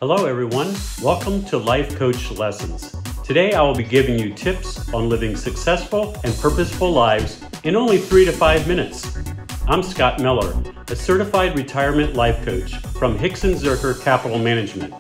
Hello everyone, welcome to Life Coach Lessons. Today I will be giving you tips on living successful and purposeful lives in only 3 to 5 minutes. I'm Scott Miller, a certified retirement life coach from Hixon Zuercher Capital Management.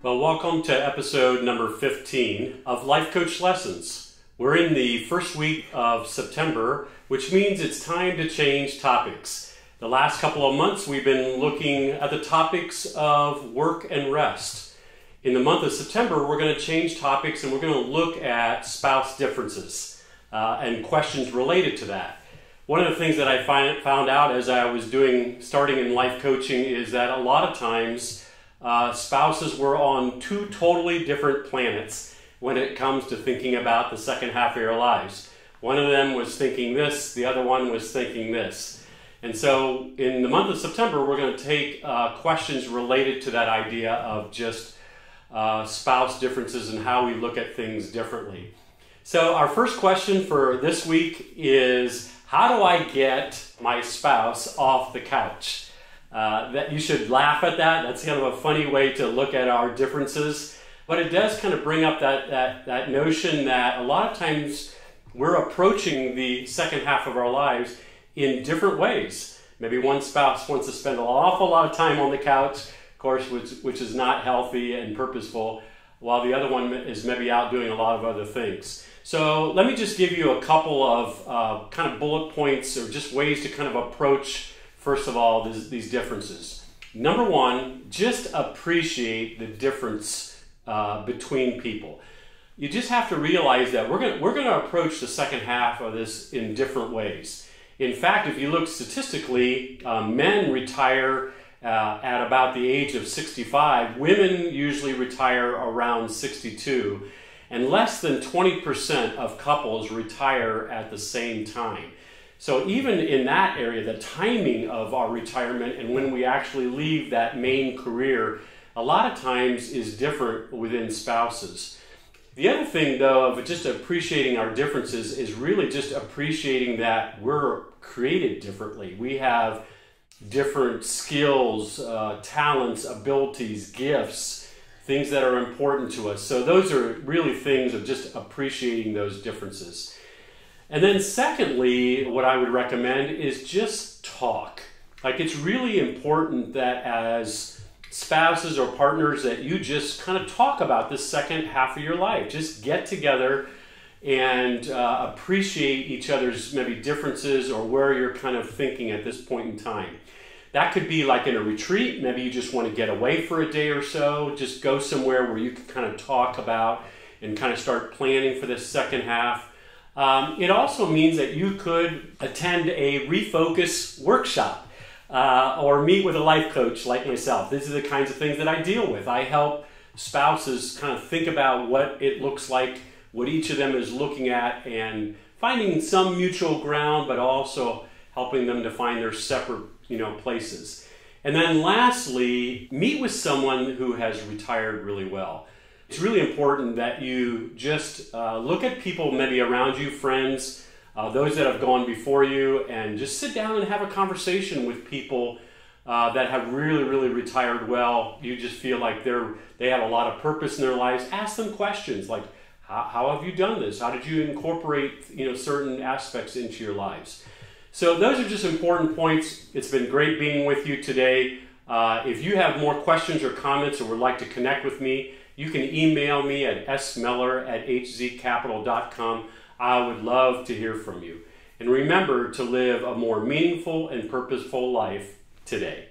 Well, welcome to episode number 15 of Life Coach Lessons. We're in the first week of September, which means it's time to change topics. The last couple of months, we've been looking at the topics of work and rest. In the month of September, we're going to change topics and we're going to look at spouse differences and questions related to that. One of the things that I found out as I was starting in life coaching is that a lot of times spouses were on two totally different planets when it comes to thinking about the second half of your lives. One of them was thinking this, the other one was thinking this. And so in the month of September, we're going to take questions related to that idea of just spouse differences and how we look at things differently. So our first question for this week is, how do I get my spouse off the couch? That you should laugh at that. That's kind of a funny way to look at our differences. But it does kind of bring up that notion that a lot of times we're approaching the second half of our lives in different ways. Maybe one spouse wants to spend an awful lot of time on the couch, of course, which is not healthy and purposeful, while the other one is maybe out doing a lot of other things. So let me just give you a couple of kind of bullet points or just ways to kind of approach, first of all, these differences. Number one, just appreciate the difference between people. You just have to realize that we're going to approach the second half of this in different ways. In fact, if you look statistically, men retire at about the age of 65. Women usually retire around 62. And less than 20% of couples retire at the same time. So even in that area, the timing of our retirement and when we actually leave that main career, a lot of times is different within spouses. The other thing, though, of just appreciating our differences is really just appreciating that we're created differently. We have different skills, talents, abilities, gifts, things that are important to us. So those are really things of just appreciating those differences. And then secondly, what I would recommend is just talk. Like, it's really important that as spouses or partners that you just kind of talk about this second half of your life. Just get together and appreciate each other's maybe differences or where you're kind of thinking at this point in time. That could be like in a retreat. Maybe you just want to get away for a day or so. Just go somewhere where you can kind of talk about and kind of start planning for this second half. It also means that you could attend a refocus workshop. Or meet with a life coach like myself. These are the kinds of things that I deal with. I help spouses kind of think about what it looks like, what each of them is looking at, and finding some mutual ground, but also helping them to find their separate, places. And then lastly, meet with someone who has retired really well. It's really important that you just look at people maybe around you, friends, those that have gone before you, and just sit down and have a conversation with people that have really, really retired well. You just feel like they have a lot of purpose in their lives. Ask them questions like, how have you done this? How did you incorporate certain aspects into your lives? So those are just important points. It's been great being with you today. If you have more questions or comments or would like to connect with me, you can email me at smiller@hzcapital.com. I would love to hear from you. And remember to live a more meaningful and purposeful life today.